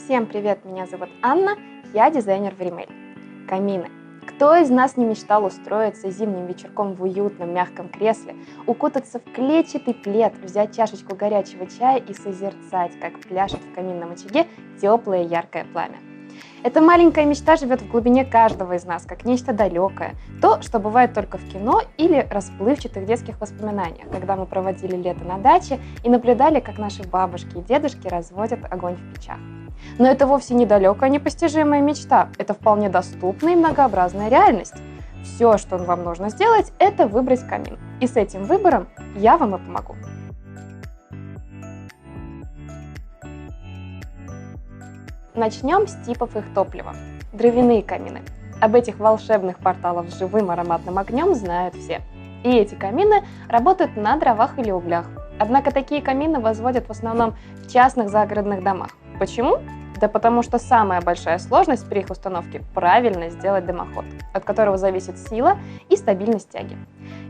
Всем привет, меня зовут Анна, я дизайнер в Ремель. Камины. Кто из нас не мечтал устроиться зимним вечерком в уютном мягком кресле, укутаться в клетчатый плед, взять чашечку горячего чая и созерцать, как пляшет в каминном очаге теплое яркое пламя? Эта маленькая мечта живет в глубине каждого из нас, как нечто далекое, то, что бывает только в кино или расплывчатых детских воспоминаниях, когда мы проводили лето на даче и наблюдали, как наши бабушки и дедушки разводят огонь в печах. Но это вовсе не далекая непостижимая мечта, это вполне доступная и многообразная реальность. Все, что вам нужно сделать, это выбрать камин. И с этим выбором я вам и помогу. Начнем с типов их топлива. Дровяные камины. Об этих волшебных порталах с живым ароматным огнем знают все. И эти камины работают на дровах или углях. Однако такие камины возводят в основном в частных загородных домах. Почему? Да потому что самая большая сложность при их установке – правильно сделать дымоход, от которого зависит сила и стабильность тяги.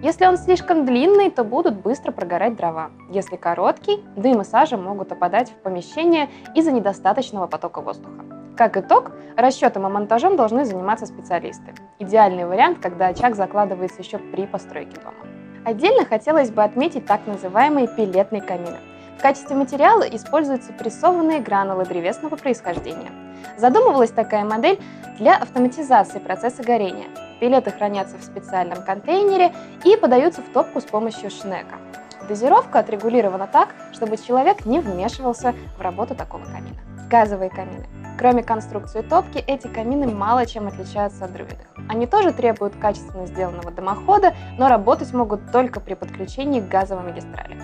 Если он слишком длинный, то будут быстро прогорать дрова. Если короткий, дым и сажа могут опадать в помещение из-за недостаточного потока воздуха. Как итог, расчетом и монтажом должны заниматься специалисты. Идеальный вариант, когда очаг закладывается еще при постройке дома. Отдельно хотелось бы отметить так называемые пеллетные камины. В качестве материала используются прессованные гранулы древесного происхождения. Задумывалась такая модель для автоматизации процесса горения. Пеллеты хранятся в специальном контейнере и подаются в топку с помощью шнека. Дозировка отрегулирована так, чтобы человек не вмешивался в работу такого камина. Газовые камины. Кроме конструкции топки, эти камины мало чем отличаются от дровяных. Они тоже требуют качественно сделанного дымохода, но работать могут только при подключении к газовой магистрали.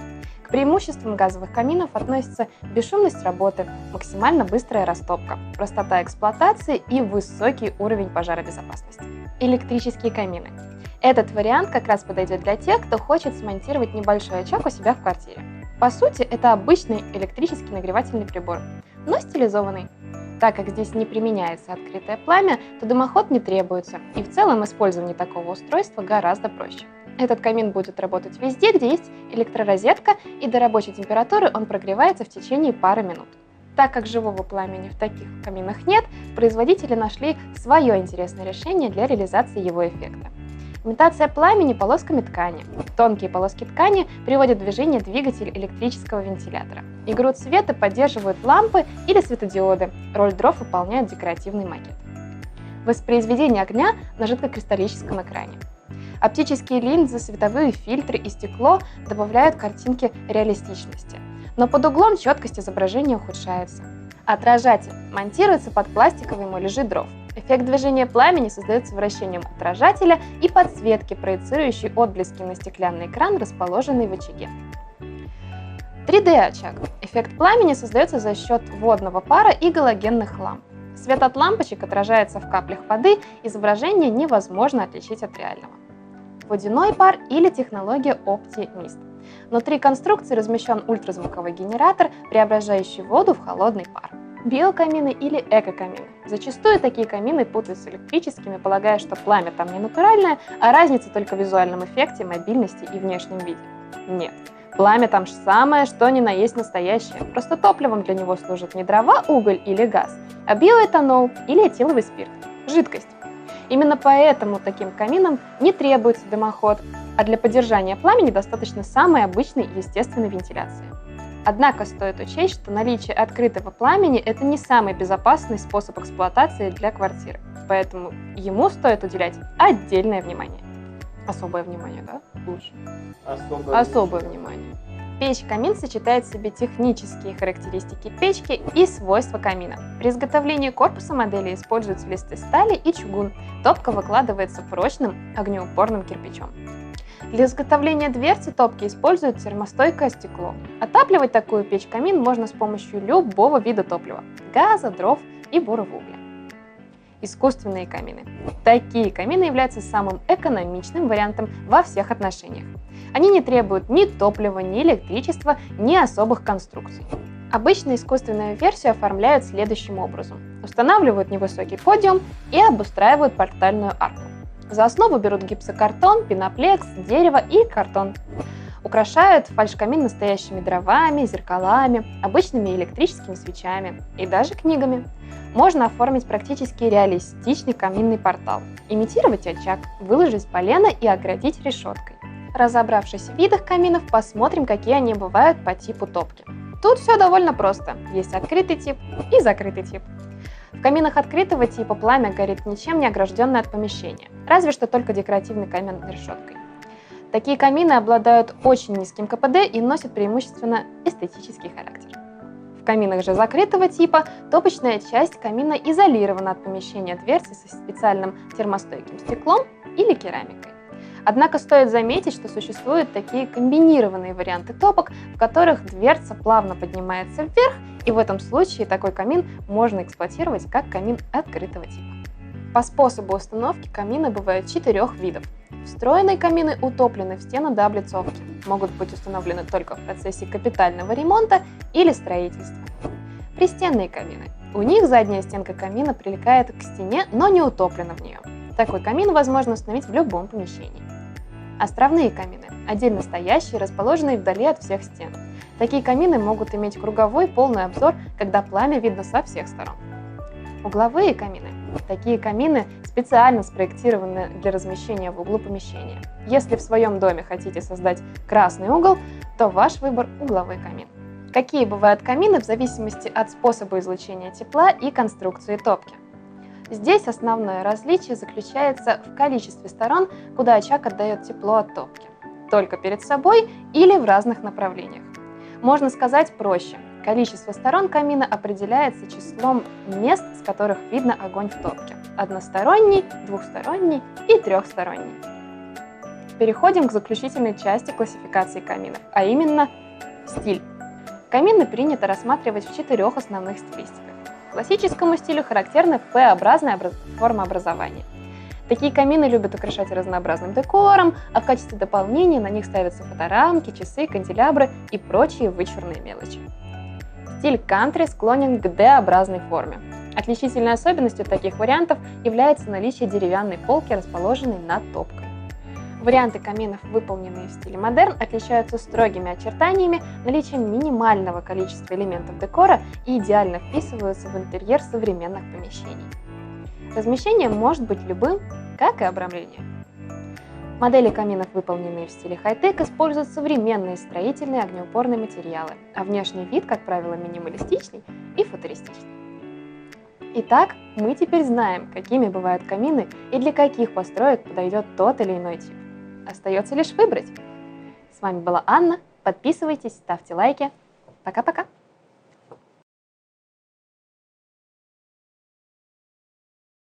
К преимуществам газовых каминов относятся бесшумность работы, максимально быстрая растопка, простота эксплуатации и высокий уровень пожаробезопасности. Электрические камины. Этот вариант как раз подойдет для тех, кто хочет смонтировать небольшой очаг у себя в квартире. По сути, это обычный электрический нагревательный прибор, но стилизованный. Так как здесь не применяется открытое пламя, то дымоход не требуется, и в целом использование такого устройства гораздо проще. Этот камин будет работать везде, где есть электророзетка, и до рабочей температуры он прогревается в течение пары минут. Так как живого пламени в таких каминах нет, производители нашли свое интересное решение для реализации его эффекта. Имитация пламени полосками ткани. Тонкие полоски ткани приводят в движение двигатель электрического вентилятора. Игру цвета поддерживают лампы или светодиоды. Роль дров выполняет декоративный макет. Воспроизведение огня на жидкокристаллическом экране. Оптические линзы, световые фильтры и стекло добавляют картинке реалистичности. Но под углом четкость изображения ухудшается. Отражатель монтируется под пластиковые муляжи дров. Эффект движения пламени создается вращением отражателя и подсветки, проецирующей отблески на стеклянный экран, расположенный в очаге. 3D-очаг. Эффект пламени создается за счет водного пара и галогенных ламп. Свет от лампочек отражается в каплях воды, изображение невозможно отличить от реального. Водяной пар или технология OptiMist. Внутри конструкции размещен ультразвуковой генератор, преображающий воду в холодный пар. Биокамины или экокамины. Зачастую такие камины путают с электрическими, полагая, что пламя там не натуральное, а разница только в визуальном эффекте, мобильности и внешнем виде. Нет. Пламя там же самое, что ни на есть настоящее. Просто топливом для него служат не дрова, уголь или газ, а биоэтанол или этиловый спирт – жидкость. Именно поэтому таким каминам не требуется дымоход, а для поддержания пламени достаточно самой обычной естественной вентиляции. Однако стоит учесть, что наличие открытого пламени – это не самый безопасный способ эксплуатации для квартиры, поэтому ему стоит уделять отдельное внимание. Особое внимание, да? Лучше. Особое внимание. Печь-камин сочетает в себе технические характеристики печки и свойства камина. При изготовлении корпуса модели используются листы стали и чугун. Топка выкладывается прочным огнеупорным кирпичом. Для изготовления дверцы топки используют термостойкое стекло. Отапливать такую печь-камин можно с помощью любого вида топлива – газа, дров и бурого угля. Искусственные камины. Такие камины являются самым экономичным вариантом во всех отношениях. Они не требуют ни топлива, ни электричества, ни особых конструкций. Обычно искусственную версию оформляют следующим образом. Устанавливают невысокий подиум и обустраивают портальную арку. За основу берут гипсокартон, пеноплекс, дерево и картон. Украшают фальшкамин настоящими дровами, зеркалами, обычными электрическими свечами и даже книгами. Можно оформить практически реалистичный каминный портал, имитировать очаг, выложить полено и оградить решеткой. Разобравшись в видах каминов, посмотрим, какие они бывают по типу топки. Тут все довольно просто. Есть открытый тип и закрытый тип. В каминах открытого типа пламя горит ничем не огражденное от помещения, разве что только декоративный камин решеткой. Такие камины обладают очень низким КПД и носят преимущественно эстетический характер. В каминах же закрытого типа топочная часть камина изолирована от помещения дверцей со специальным термостойким стеклом или керамикой. Однако стоит заметить, что существуют такие комбинированные варианты топок, в которых дверца плавно поднимается вверх, и в этом случае такой камин можно эксплуатировать как камин открытого типа. По способу установки камины бывают 4 видов. Встроенные камины утоплены в стену до облицовки, могут быть установлены только в процессе капитального ремонта или строительства. Пристенные камины. У них задняя стенка камина прилегает к стене, но не утоплена в нее. Такой камин возможно установить в любом помещении. Островные камины – отдельно стоящие, расположенные вдали от всех стен. Такие камины могут иметь круговой полный обзор, когда пламя видно со всех сторон. Угловые камины. Такие камины специально спроектированы для размещения в углу помещения. Если в своем доме хотите создать красный угол, то ваш выбор – угловой камин. Какие бывают камины в зависимости от способа излучения тепла и конструкции топки? Здесь основное различие заключается в количестве сторон, куда очаг отдает тепло от топки. Только перед собой или в разных направлениях. Можно сказать проще. Количество сторон камина определяется числом мест, с которых видно огонь в топке. Односторонний, двухсторонний и трехсторонний. Переходим к заключительной части классификации каминов, а именно стиль. Камины принято рассматривать в 4 основных стилистиках. Классическому стилю характерно П-образное формообразование. Такие камины любят украшать разнообразным декором, а в качестве дополнения на них ставятся фоторамки, часы, канделябры и прочие вычурные мелочи. Стиль кантри склонен к Д-образной форме. Отличительной особенностью таких вариантов является наличие деревянной полки, расположенной над топкой. Варианты каминов, выполненные в стиле модерн, отличаются строгими очертаниями, наличием минимального количества элементов декора и идеально вписываются в интерьер современных помещений. Размещение может быть любым, как и обрамление. Модели каминов, выполненные в стиле хай-тек, используют современные строительные огнеупорные материалы, а внешний вид, как правило, минималистичный и футуристичный. Итак, мы теперь знаем, какими бывают камины и для каких построек подойдет тот или иной тип. Остается лишь выбрать. С вами была Анна. Подписывайтесь, ставьте лайки. Пока-пока!